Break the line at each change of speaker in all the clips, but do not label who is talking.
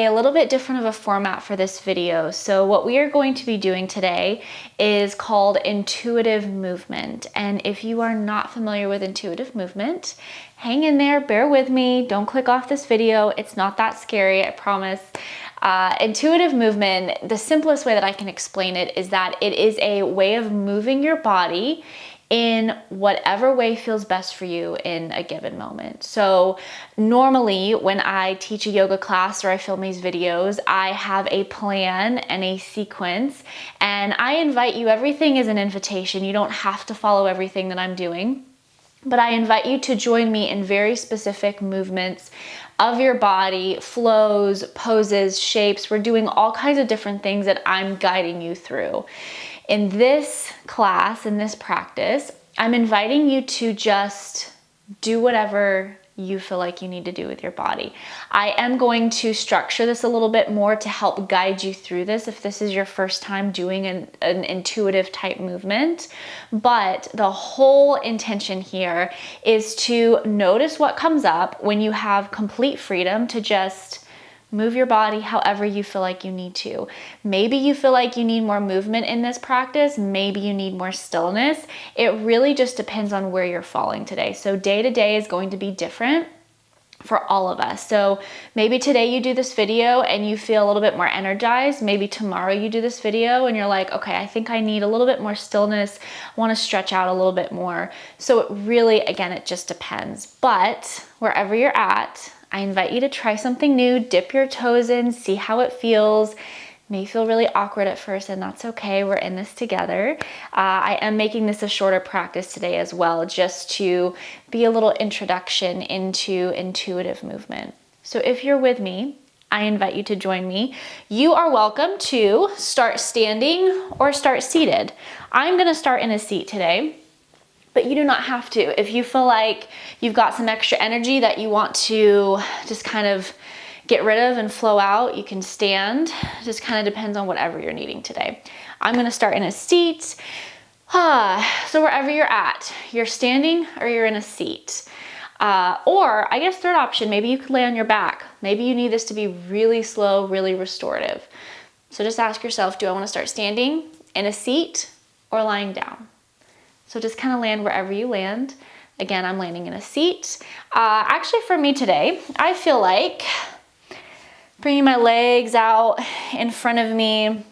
a little bit different of a format for this video. So what we are going to be doing today is called intuitive movement. And if you are not familiar with intuitive movement, hang in there, bear with me, don't click off this video. It's not that scary, I promise. Intuitive movement, the simplest way that I can explain it is that it is a way of moving your body in whatever way feels best for you in a given moment. So normally when I teach a yoga class or I film these videos, I have a plan and a sequence, and I invite you, everything is an invitation. You don't have to follow everything that I'm doing, but I invite you to join me in very specific movements of your body, flows, poses, shapes. We're doing all kinds of different things that I'm guiding you through. In this class, in this practice, I'm inviting you to just do whatever you feel like you need to do with your body. I am going to structure this a little bit more to help guide you through this if this is your first time doing an intuitive type movement. But the whole intention here is to notice what comes up when you have complete freedom to just move your body however you feel like you need to. Maybe you feel like you need more movement in this practice. Maybe you need more stillness. It really just depends on where you're falling today. So day to day is going to be different for all of us. So maybe today you do this video and you feel a little bit more energized. Maybe tomorrow you do this video and you're like, okay, I think I need a little bit more stillness. I want to stretch out a little bit more. So it really, again, it just depends. But wherever you're at, I invite you to try something new, dip your toes in, see how it feels. It may feel really awkward at first, and that's okay. We're in this together. I am making this a shorter practice today as well, just to be a little introduction into intuitive movement. So if you're with me, I invite you to join me. You are welcome to start standing or start seated. I'm gonna start in a seat today, but you do not have to. If you feel like you've got some extra energy that you want to just kind of get rid of and flow out, you can stand. Just kind of depends on whatever you're needing today. I'm gonna start in a seat. So wherever you're at, you're standing or you're in a seat. Or I guess third option, maybe you could lay on your back. Maybe you need this to be really slow, really restorative. So just ask yourself, do I wanna start standing, in a seat, or lying down? So just kind of land wherever you land. Again, I'm landing in a seat. Actually for me today, I feel like bringing my legs out in front of me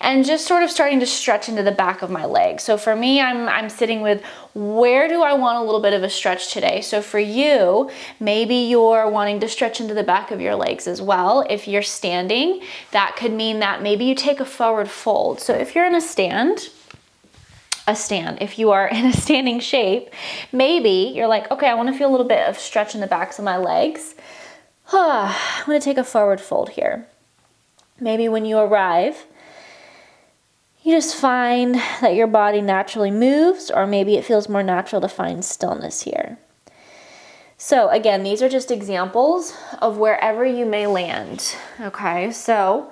and just sort of starting to stretch into the back of my legs. So for me, I'm sitting with, where do I want a little bit of a stretch today? So for you, maybe you're wanting to stretch into the back of your legs as well. If you're standing, that could mean that maybe you take a forward fold. So if you're in a stand, if you are in a standing shape, maybe you're like, okay, I want to feel a little bit of stretch in the backs of my legs. I'm going to take a forward fold here. Maybe when you arrive, you just find that your body naturally moves, or maybe it feels more natural to find stillness here. So again, these are just examples of wherever you may land. Okay, so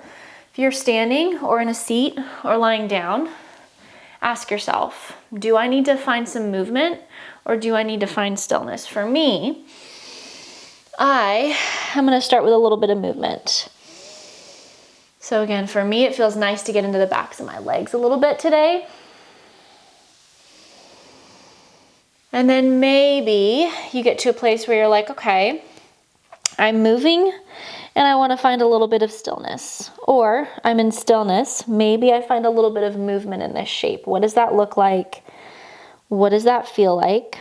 if you're standing or in a seat or lying down, ask yourself, do I need to find some movement or do I need to find stillness? For me, I'm gonna start with a little bit of movement. So again, for me, it feels nice to get into the backs of my legs a little bit today. And then maybe you get to a place where you're like, okay, I'm moving and I want to find a little bit of stillness. Or I'm in stillness, maybe I find a little bit of movement in this shape. What does that look like? What does that feel like?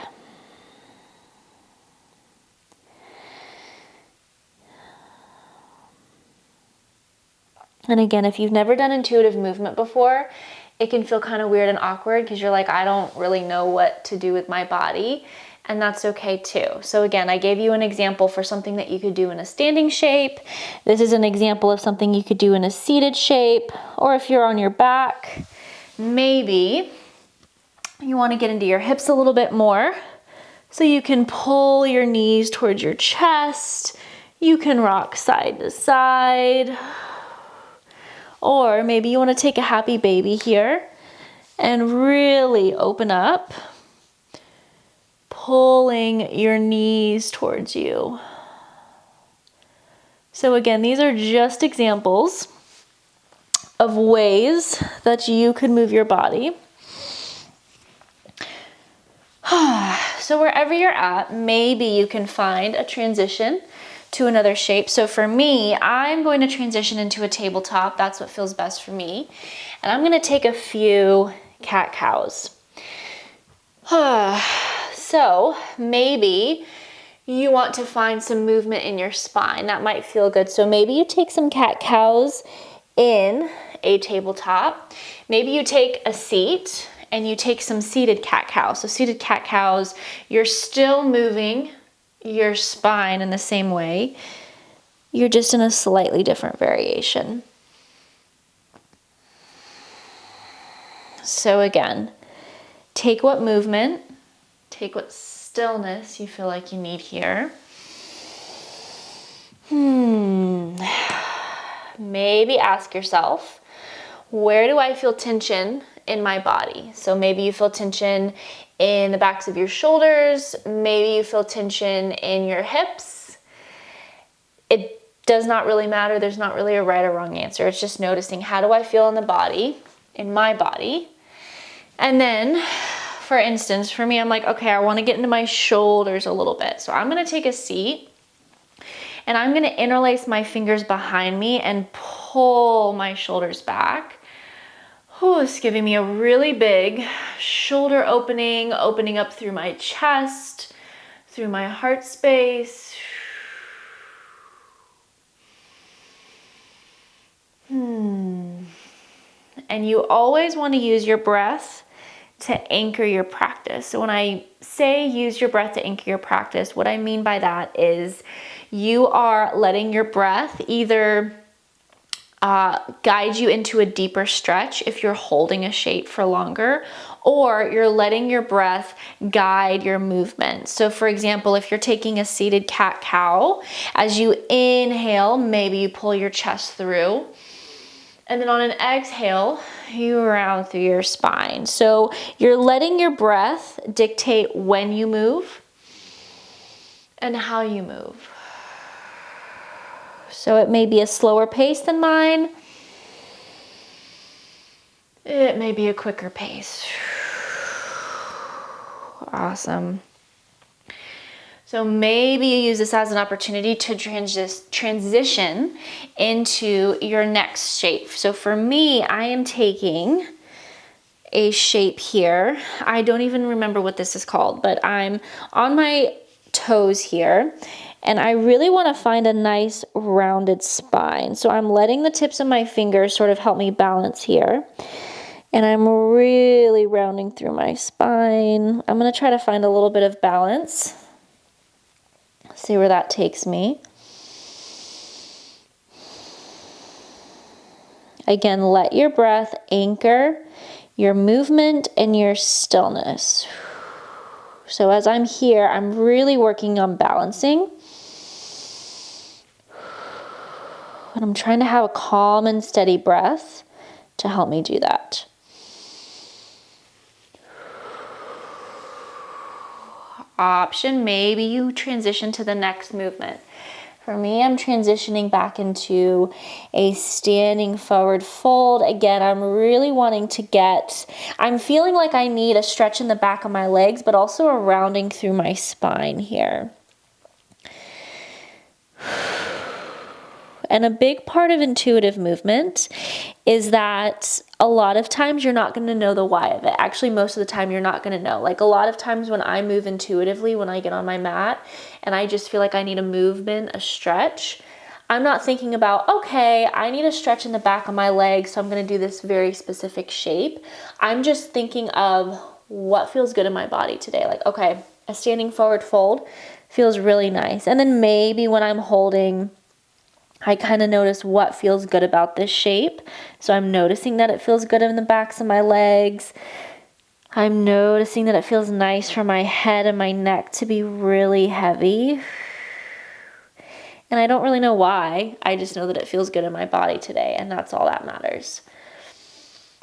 And again, if you've never done intuitive movement before, it can feel kind of weird and awkward because you're like, I don't really know what to do with my body. And that's okay too. So again, I gave you an example for something that you could do in a standing shape. This is an example of something you could do in a seated shape, or if you're on your back, maybe you want to get into your hips a little bit more. So you can pull your knees towards your chest. You can rock side to side. Or maybe you want to take a happy baby here and really open up, pulling your knees towards you. So again, these are just examples of ways that you could move your body. So wherever you're at, maybe you can find a transition to another shape. So for me, I'm going to transition into a tabletop. That's what feels best for me. And I'm going to take a few cat-cows. So maybe you want to find some movement in your spine. That might feel good. So maybe you take some cat-cows in a tabletop. Maybe you take a seat and you take some seated cat-cows. So seated cat-cows, you're still moving your spine in the same way. You're just in a slightly different variation. So again, take what movement, take what stillness you feel like you need here. Maybe ask yourself, where do I feel tension in my body? So maybe you feel tension in the backs of your shoulders. Maybe you feel tension in your hips. It does not really matter. There's not really a right or wrong answer. It's just noticing, how do I feel in the body, in my body? And then, for instance, for me, I'm like, okay, I want to get into my shoulders a little bit. So I'm going to take a seat and I'm going to interlace my fingers behind me and pull my shoulders back. It's giving me a really big shoulder opening, opening up through my chest, through my heart space. And you always want to use your breath to anchor your practice. So when I say use your breath to anchor your practice, what I mean by that is you are letting your breath either guide you into a deeper stretch if you're holding a shape for longer, or you're letting your breath guide your movement. So for example, if you're taking a seated cat-cow, as you inhale, maybe you pull your chest through. And then on an exhale, you round through your spine. So you're letting your breath dictate when you move and how you move. So it may be a slower pace than mine. It may be a quicker pace. Awesome. So maybe you use this as an opportunity to transition into your next shape. So for me, I am taking a shape here. I don't even remember what this is called, but I'm on my toes here, and I really want to find a nice rounded spine. So I'm letting the tips of my fingers sort of help me balance here. And I'm really rounding through my spine. I'm going to try to find a little bit of balance. See where that takes me. Again, let your breath anchor your movement and your stillness. So as I'm here, I'm really working on balancing. And I'm trying to have a calm and steady breath to help me do that. Option, maybe you transition to the next movement. For me, I'm transitioning back into a standing forward fold. Again, I'm really wanting to I'm feeling like I need a stretch in the back of my legs, but also a rounding through my spine here. And a big part of intuitive movement is that a lot of times you're not going to know the why of it. Actually, most of the time you're not going to know. Like a lot of times when I move intuitively, when I get on my mat and I just feel like I need a movement, a stretch, I'm not thinking about, okay, I need a stretch in the back of my legs, so I'm going to do this very specific shape. I'm just thinking of what feels good in my body today. Like, okay, a standing forward fold feels really nice. And then maybe when I'm holding, I kind of notice what feels good about this shape. So I'm noticing that it feels good in the backs of my legs. I'm noticing that it feels nice for my head and my neck to be really heavy. And I don't really know why. I just know that it feels good in my body today, and that's all that matters.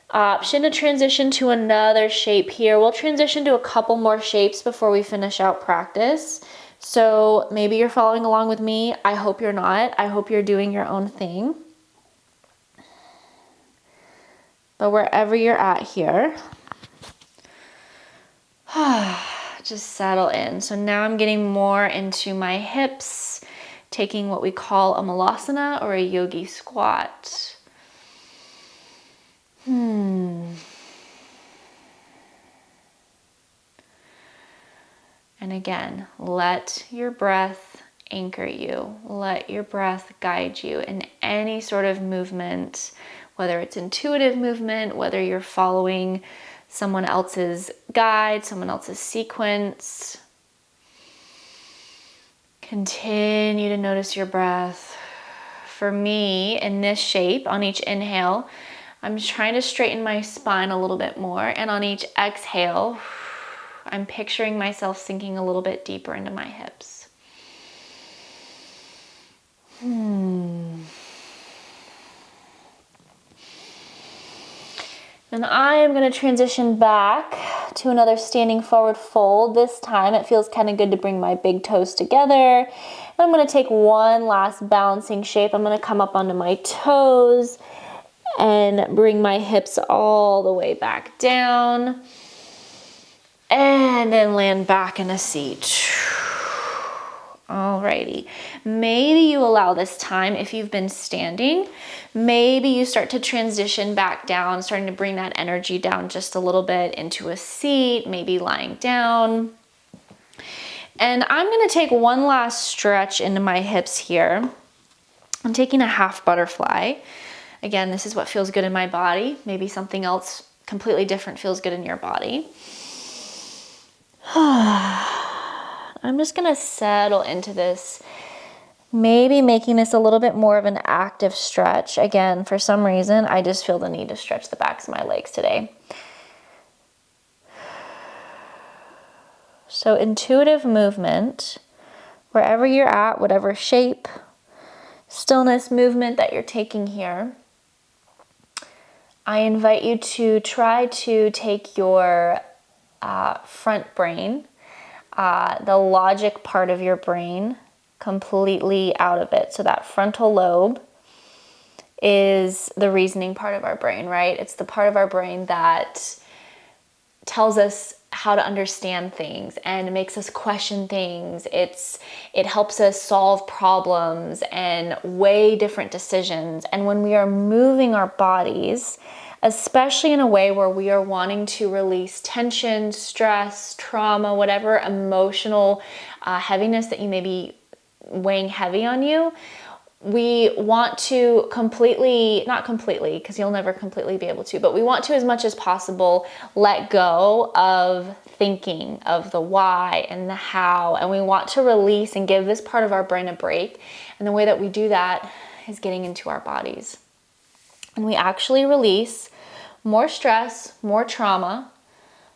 Option to transition to another shape here. We'll transition to a couple more shapes before we finish out practice. So maybe you're following along with me. I hope you're not. I hope you're doing your own thing. But wherever you're at here, just settle in. So now I'm getting more into my hips, taking what we call a malasana or a yogi squat. And again, let your breath anchor you. Let your breath guide you in any sort of movement, whether it's intuitive movement, whether you're following someone else's guide, someone else's sequence. Continue to notice your breath. For me, in this shape, on each inhale, I'm trying to straighten my spine a little bit more, and on each exhale, I'm picturing myself sinking a little bit deeper into my hips. And I am going to transition back to another standing forward fold. This time it feels kind of good to bring my big toes together. And I'm going to take one last balancing shape. I'm going to come up onto my toes and bring my hips all the way back down. And then land back in a seat. Alrighty, maybe you allow this time, if you've been standing, maybe you start to transition back down, starting to bring that energy down just a little bit into a seat, maybe lying down. And I'm gonna take one last stretch into my hips here. I'm taking a half butterfly. Again, this is what feels good in my body. Maybe something else completely different feels good in your body. I'm just gonna settle into this, maybe making this a little bit more of an active stretch. Again, for some reason, I just feel the need to stretch the backs of my legs today. So intuitive movement, wherever you're at, whatever shape, stillness movement that you're taking here, I invite you to try to take your front brain, the logic part of your brain, completely out of it. So that frontal lobe is the reasoning part of our brain, right? It's the part of our brain that tells us how to understand things and makes us question things. It helps us solve problems and weigh different decisions. And when we are moving our bodies, especially in a way where we are wanting to release tension, stress, trauma, whatever emotional heaviness that you may be weighing heavy on you, we want to completely, not completely, because you'll never completely be able to, but we want to, as much as possible, let go of thinking of the why and the how, and we want to release and give this part of our brain a break. And the way that we do that is getting into our bodies. And we actually release more stress, more trauma,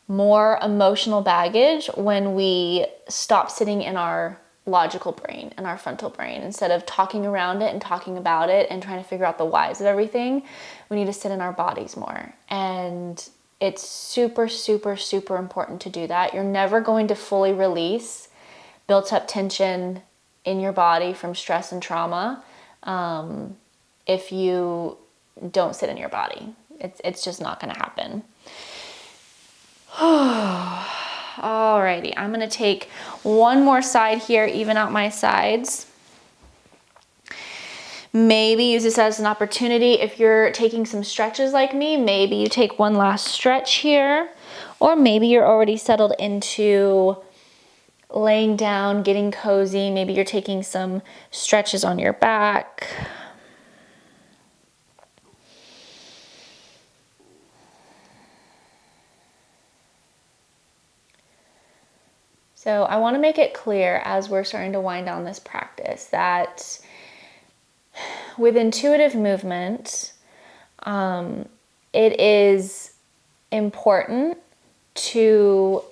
more emotional baggage when we stop sitting in our logical brain and our frontal brain. Instead of talking around it and talking about it and trying to figure out the whys of everything, we need to sit in our bodies more. And it's super, super, super important to do that. You're never going to fully release built up tension in your body from stress and trauma if you don't sit in your body. It's just not going to happen. Alrighty, I'm gonna take one more side here, even out my sides. Maybe use this as an opportunity. If you're taking some stretches like me, maybe you take one last stretch here, or maybe you're already settled into laying down, getting cozy. Maybe you're taking some stretches on your back. So I want to make it clear as we're starting to wind down this practice that with intuitive movement, it is important to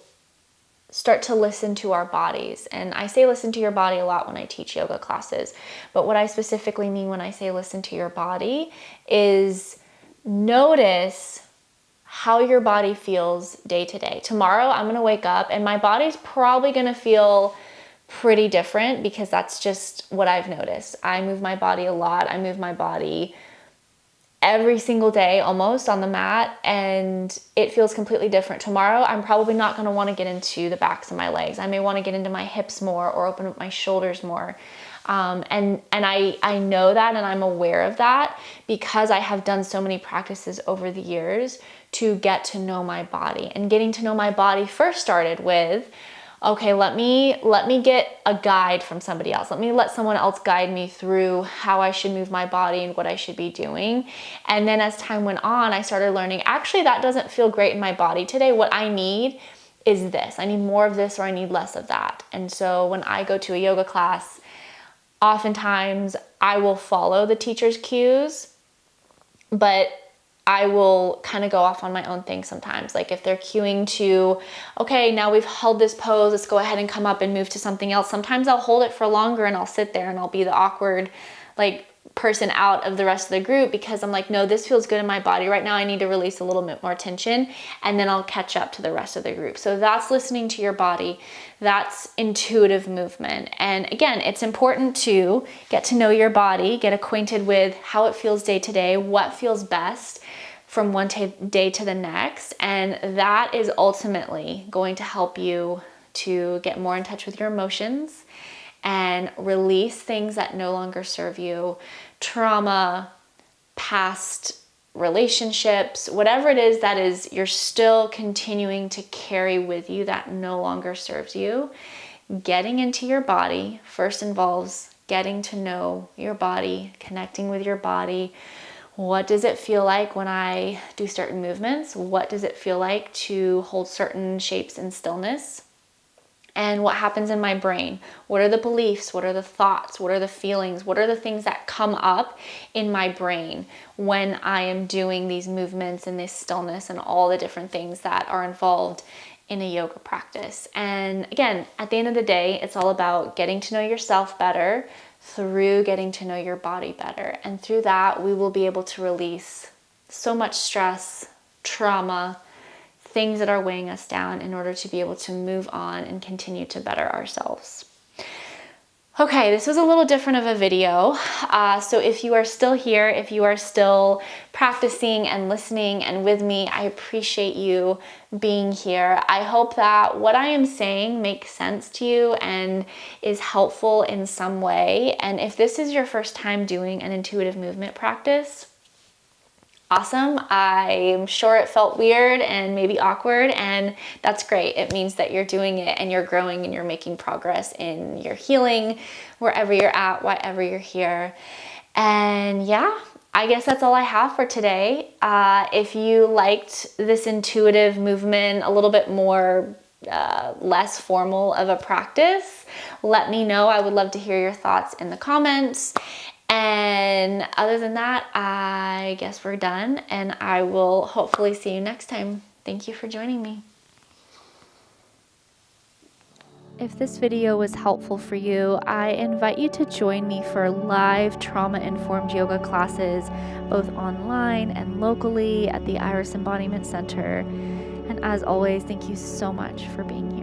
start to listen to our bodies. And I say listen to your body a lot when I teach yoga classes, but what I specifically mean when I say listen to your body is notice how your body feels day to day. Tomorrow, I'm gonna wake up and my body's probably gonna feel pretty different because that's just what I've noticed. I move my body a lot. I move my body every single day almost on the mat, and it feels completely different. Tomorrow, I'm probably not going to want to get into the backs of my legs. I may want to get into my hips more or open up my shoulders more. And I know that, and I'm aware of that because I have done so many practices over the years to get to know my body. And getting to know my body first started with, okay, let me get a guide from somebody else. Let someone else guide me through how I should move my body and what I should be doing. And then as time went on, I started learning, actually, that doesn't feel great in my body today. What I need is this. I need more of this, or I need less of that. And so when I go to a yoga class, oftentimes I will follow the teacher's cues, but I will kind of go off on my own thing sometimes. Like if they're cueing to, okay, now we've held this pose, let's go ahead and come up and move to something else. Sometimes I'll hold it for longer and I'll sit there and I'll be the awkward like person out of the rest of the group because I'm like, no, this feels good in my body right now. I need to release a little bit more tension, and then I'll catch up to the rest of the group. So that's listening to your body. That's intuitive movement. And again, it's important to get to know your body, get acquainted with how it feels day to day, what feels best from one day to the next. And that is ultimately going to help you to get more in touch with your emotions and release things that no longer serve you, trauma, past relationships, whatever it is that is you're still continuing to carry with you that no longer serves you. Getting into your body first involves getting to know your body, connecting with your body. What does it feel like when I do certain movements? What does it feel like to hold certain shapes in stillness? And what happens in my brain? What are the beliefs? What are the thoughts? What are the feelings? What are the things that come up in my brain when I am doing these movements and this stillness and all the different things that are involved in a yoga practice? And again, at the end of the day, it's all about getting to know yourself better through getting to know your body better. And through that, we will be able to release so much stress, trauma, things that are weighing us down in order to be able to move on and continue to better ourselves. Okay, this was a little different of a video. So if you are still here, if you are still practicing and listening and with me, I appreciate you being here. I hope that what I am saying makes sense to you and is helpful in some way. And if this is your first time doing an intuitive movement practice, awesome. I'm sure it felt weird and maybe awkward, and that's great. It means that you're doing it and you're growing and you're making progress in your healing, wherever you're at, whatever you're here. And yeah, I guess that's all I have for today. If you liked this intuitive movement, a little bit more less formal of a practice, let me know. I would love to hear your thoughts in the comments. And other than that, I guess we're done, and I will hopefully see you next time. Thank you for joining me. If this video was helpful for you, I invite you to join me for live trauma-informed yoga classes, both online and locally at the Iris Embodiment Center. And as always, thank you so much for being here.